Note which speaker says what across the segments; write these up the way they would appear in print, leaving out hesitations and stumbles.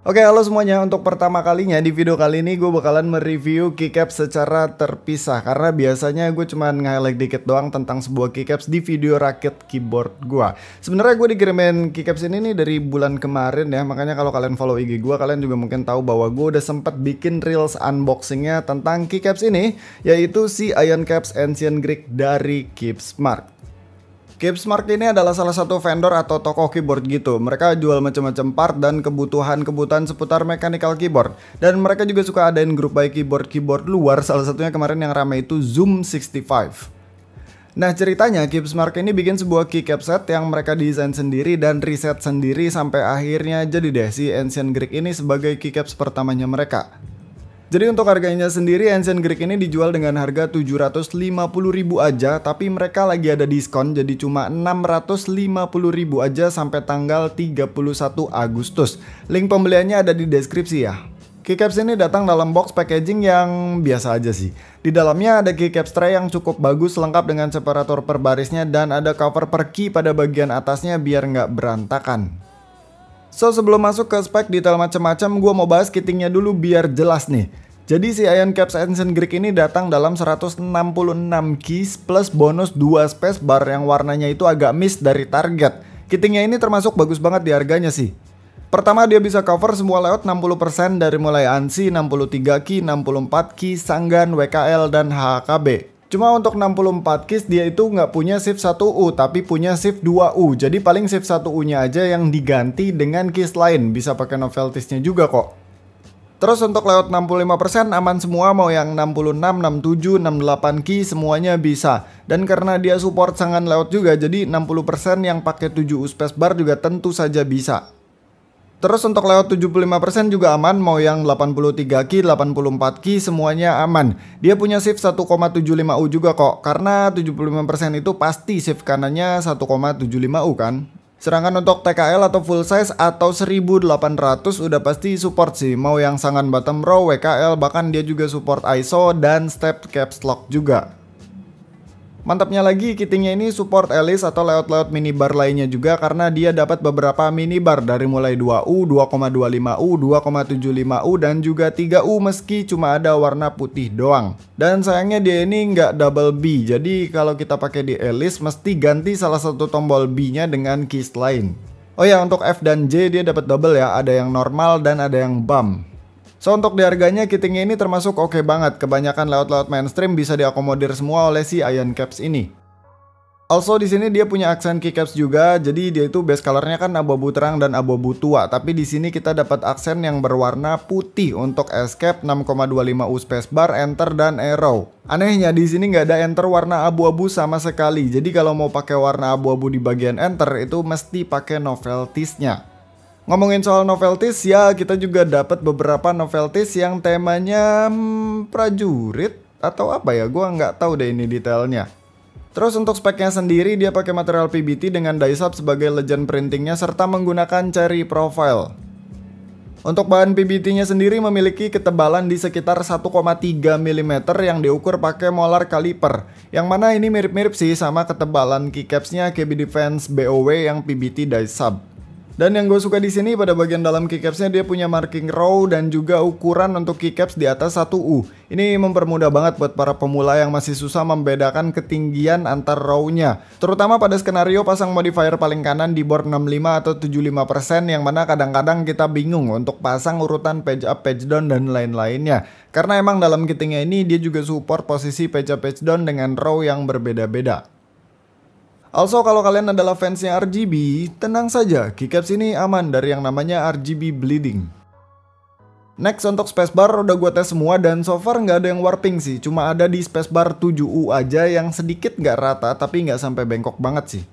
Speaker 1: Oke, halo semuanya. Untuk pertama kalinya di video kali ini gue bakalan mereview keycaps secara terpisah. Karena biasanya gue cuma nge-highlight dikit doang tentang sebuah keycaps di video rakit keyboard gue. Sebenarnya gue dikirimin keycaps ini nih dari bulan kemarin ya. Makanya kalau kalian follow IG gue, kalian juga mungkin tahu bahwa gue udah sempet bikin reels unboxingnya tentang keycaps ini, yaitu si Ioncaps Ancient Greek dari Keepsmart. Keepsmart ini adalah salah satu vendor atau toko keyboard gitu. Mereka jual macam-macam part dan kebutuhan-kebutuhan seputar mechanical keyboard. Dan mereka juga suka adain grup buy keyboard luar. Salah satunya kemarin yang ramai itu Zoom 65. Nah, ceritanya Keepsmart ini bikin sebuah keycap set yang mereka desain sendiri dan riset sendiri sampai akhirnya jadi deh si Ancient Greek ini sebagai keycaps pertamanya mereka. Jadi untuk harganya sendiri Ancient Greek ini dijual dengan harga 750.000 aja, tapi mereka lagi ada diskon jadi cuma 650.000 aja sampai tanggal 31 Agustus. Link pembeliannya ada di deskripsi ya. Keycaps ini datang dalam box packaging yang biasa aja sih. Di dalamnya ada keycaps tray yang cukup bagus lengkap dengan separator per barisnya dan ada cover per key pada bagian atasnya biar nggak berantakan. So, sebelum masuk ke spek detail macam-macam, gue mau bahas kittingnya dulu biar jelas nih. Jadi si Ioncaps Ancient Greek ini datang dalam 166 keys plus bonus 2 spacebar yang warnanya itu agak miss dari target. Kittingnya ini termasuk bagus banget di harganya sih. Pertama, dia bisa cover semua layout 60% dari mulai ANSI, 63 key, 64 key, Sanggan, WKL, dan HKB. Cuma untuk 64 keys dia itu nggak punya shift 1U tapi punya shift 2U. Jadi paling shift 1U nya aja yang diganti dengan keys lain. Bisa pakai novelties-nya juga kok. Terus untuk layout 65% aman semua, mau yang 66, 67, 68 key semuanya bisa. Dan karena dia support Sanggan layout juga, jadi 60% yang pakai 7U spacebar juga tentu saja bisa. Terus untuk layout 75% juga aman, mau yang 83 key, 84 key semuanya aman. Dia punya shift 1,75U juga kok, karena 75% itu pasti shift kanannya 1,75U kan. Sedangkan untuk TKL atau full size atau 1800 udah pasti support sih, mau yang Sanggan bottom row, WKL, bahkan dia juga support ISO dan step caps lock juga. Mantapnya lagi, kittingnya ini support Alice atau layout-layout minibar lainnya juga karena dia dapat beberapa minibar dari mulai 2U, 2,25U, 2,75U, dan juga 3U meski cuma ada warna putih doang. Dan sayangnya dia ini nggak double B, jadi kalau kita pakai di Alice mesti ganti salah satu tombol B-nya dengan keys lain. Oh ya, untuk F dan J dia dapat double ya, ada yang normal dan ada yang bump. So, untuk di harganya kittingnya ini termasuk oke banget. Kebanyakan layout-layout mainstream bisa diakomodir semua oleh si Ioncaps ini. Also di sini dia punya aksen keycaps juga. Jadi dia itu base colornya kan abu-abu terang dan abu-abu tua. Tapi di sini kita dapat aksen yang berwarna putih untuk escape, 6,25U spacebar, enter, dan arrow. Anehnya di sini nggak ada enter warna abu-abu sama sekali. Jadi kalau mau pakai warna abu-abu di bagian enter itu mesti pakai novelties-nya. Ngomongin soal novelties ya, kita juga dapat beberapa novelties yang temanya prajurit atau apa ya, gua nggak tahu deh ini detailnya. Terus untuk speknya sendiri dia pakai material PBT dengan die-sub sebagai legend printingnya serta menggunakan cherry profile. Untuk bahan PBT-nya sendiri memiliki ketebalan di sekitar 1,3 mm yang diukur pakai molar caliper. Yang mana ini mirip-mirip sih sama ketebalan keycaps-nya KB Defense BOW yang PBT die-sub. Dan yang gue suka di sini pada bagian dalam keycapsnya dia punya marking row dan juga ukuran untuk keycaps di atas 1U. Ini mempermudah banget buat para pemula yang masih susah membedakan ketinggian antar row-nya. Terutama pada skenario pasang modifier paling kanan di board 65 atau 75% yang mana kadang-kadang kita bingung untuk pasang urutan page up, page down, dan lain-lainnya. Karena emang dalam kittingnya ini dia juga support posisi page up, page down dengan row yang berbeda-beda. Also kalau kalian adalah fansnya RGB, tenang saja, keycaps ini aman dari yang namanya RGB bleeding. Next untuk spacebar udah gue tes semua dan so far nggak ada yang warping sih, cuma ada di spacebar 7U aja yang sedikit nggak rata tapi nggak sampai bengkok banget sih.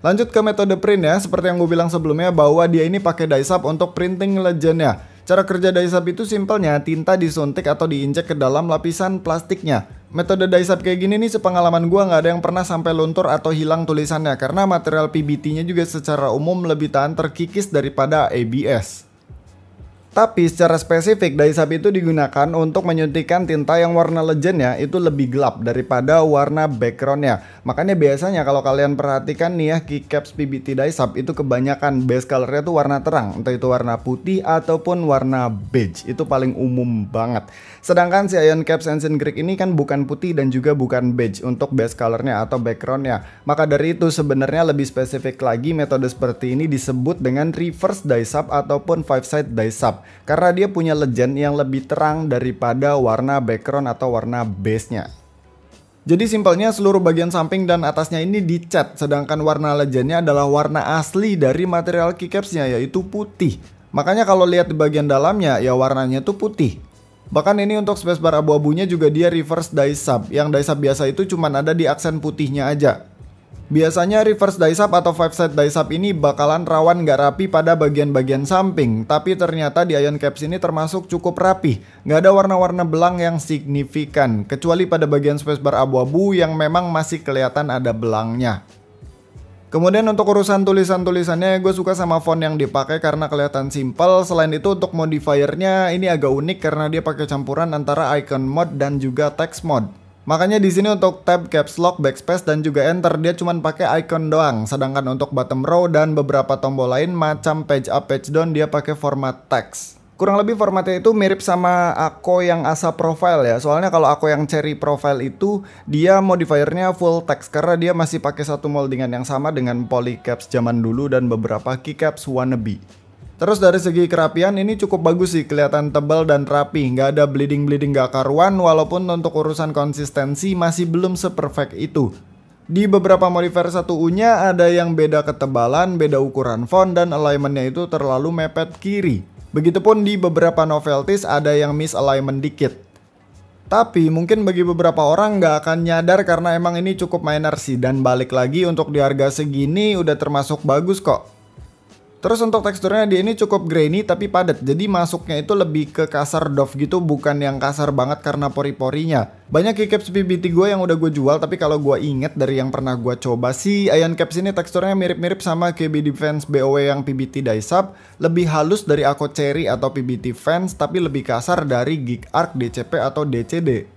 Speaker 1: Lanjut ke metode print ya, seperti yang gue bilang sebelumnya bahwa dia ini pakai die-sub untuk printing legendnya. Cara kerja die-sub itu simpelnya tinta disuntik atau diinjek ke dalam lapisan plastiknya. Metode die-sub kayak gini nih sepengalaman gua nggak ada yang pernah sampai luntur atau hilang tulisannya karena material PBT-nya juga secara umum lebih tahan terkikis daripada ABS. Tapi secara spesifik Dye-Sub itu digunakan untuk menyuntikkan tinta yang warna legendnya itu lebih gelap daripada warna backgroundnya. Makanya biasanya kalau kalian perhatikan nih ya, keycaps PBT Dye-Sub itu kebanyakan base colornya tuh warna terang, entah itu warna putih ataupun warna beige. Itu paling umum banget. Sedangkan si Ion Caps Ancient Greek ini kan bukan putih dan juga bukan beige untuk base colornya atau backgroundnya. Maka dari itu sebenarnya lebih spesifik lagi metode seperti ini disebut dengan reverse Dye-Sub ataupun five side Dye-Sub. Karena dia punya legend yang lebih terang daripada warna background atau warna base-nya. Jadi simpelnya seluruh bagian samping dan atasnya ini dicat, sedangkan warna legendnya adalah warna asli dari material keycapsnya yaitu putih. Makanya kalau lihat di bagian dalamnya ya warnanya tuh putih. Bahkan ini untuk spacebar abu-abunya juga dia reverse Dye-Sub. Yang Dye-Sub biasa itu cuma ada di aksen putihnya aja. Biasanya reverse Dye-Sub atau five side Dye-Sub ini bakalan rawan nggak rapi pada bagian-bagian samping. Tapi ternyata di Ion Caps ini termasuk cukup rapi. Nggak ada warna-warna belang yang signifikan. Kecuali pada bagian spacebar abu-abu yang memang masih kelihatan ada belangnya. Kemudian untuk urusan tulisan-tulisannya gue suka sama font yang dipakai karena kelihatan simple. Selain itu untuk modifiernya ini agak unik karena dia pakai campuran antara icon mode dan juga text mode. Makanya di sini untuk tab, caps lock, backspace dan juga enter dia cuma pakai icon doang. Sedangkan untuk bottom row dan beberapa tombol lain macam page up, page down dia pakai format text. Kurang lebih formatnya itu mirip sama Ako yang Asa Profile ya. Soalnya kalau Ako yang Cherry Profile itu dia modifiernya full text karena dia masih pakai satu moldingan yang sama dengan polycaps zaman dulu dan beberapa keycaps wannabe. Terus dari segi kerapian ini cukup bagus sih, kelihatan tebal dan rapi, nggak ada bleeding-bleeding gak karuan, walaupun untuk urusan konsistensi masih belum seperfect itu. Di beberapa modifier 1U-nya ada yang beda ketebalan, beda ukuran font, dan alignmentnya itu terlalu mepet kiri. Begitupun di beberapa novelties ada yang misalignment dikit. Tapi mungkin bagi beberapa orang nggak akan nyadar karena emang ini cukup minor sih, dan balik lagi untuk di harga segini udah termasuk bagus kok. Terus untuk teksturnya dia ini cukup grainy tapi padat, jadi masuknya itu lebih ke kasar doff gitu, bukan yang kasar banget karena pori-porinya. Banyak keycaps PBT gue yang udah gue jual, tapi kalau gue inget dari yang pernah gue coba sih, Ion Caps ini teksturnya mirip-mirip sama KB Defense BOW yang PBT Dye-Sub, lebih halus dari Ako Cherry atau PBT Fans, tapi lebih kasar dari Geek Arc, DCP atau DCD.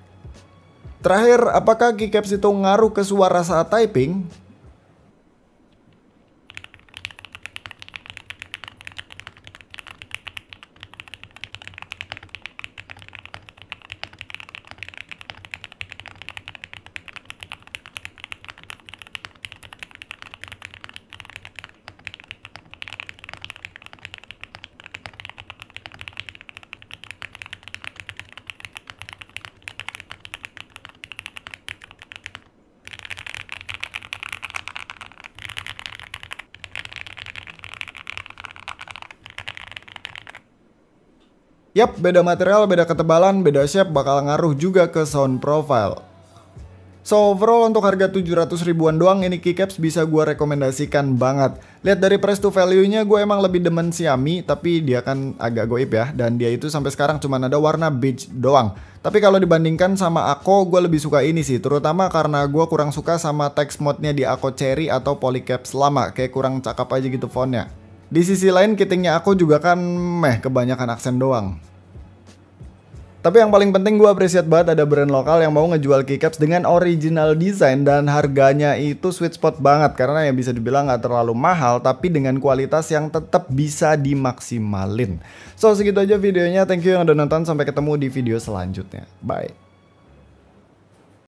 Speaker 1: Terakhir, apakah keycaps itu ngaruh ke suara saat typing? Yap, beda material, beda ketebalan, beda shape bakal ngaruh juga ke sound profile. So overall untuk harga 700 ribuan doang ini keycaps bisa gue rekomendasikan banget. Lihat dari price to value nya gue emang lebih demen Xiaomi, tapi dia kan agak goib ya. Dan dia itu sampai sekarang cuma ada warna beige doang. Tapi kalau dibandingkan sama Ako, gue lebih suka ini sih. Terutama karena gue kurang suka sama text mode-nya di Ako Cherry atau polycaps lama. Kayak kurang cakep aja gitu fontnya. Di sisi lain kittingnya Ako juga kan kebanyakan aksen doang. Tapi yang paling penting gue appreciate banget ada brand lokal yang mau ngejual keycaps dengan original design dan harganya itu sweet spot banget karena yang bisa dibilang gak terlalu mahal tapi dengan kualitas yang tetap bisa dimaksimalin. So segitu aja videonya, thank you yang udah nonton, sampai ketemu di video selanjutnya, bye.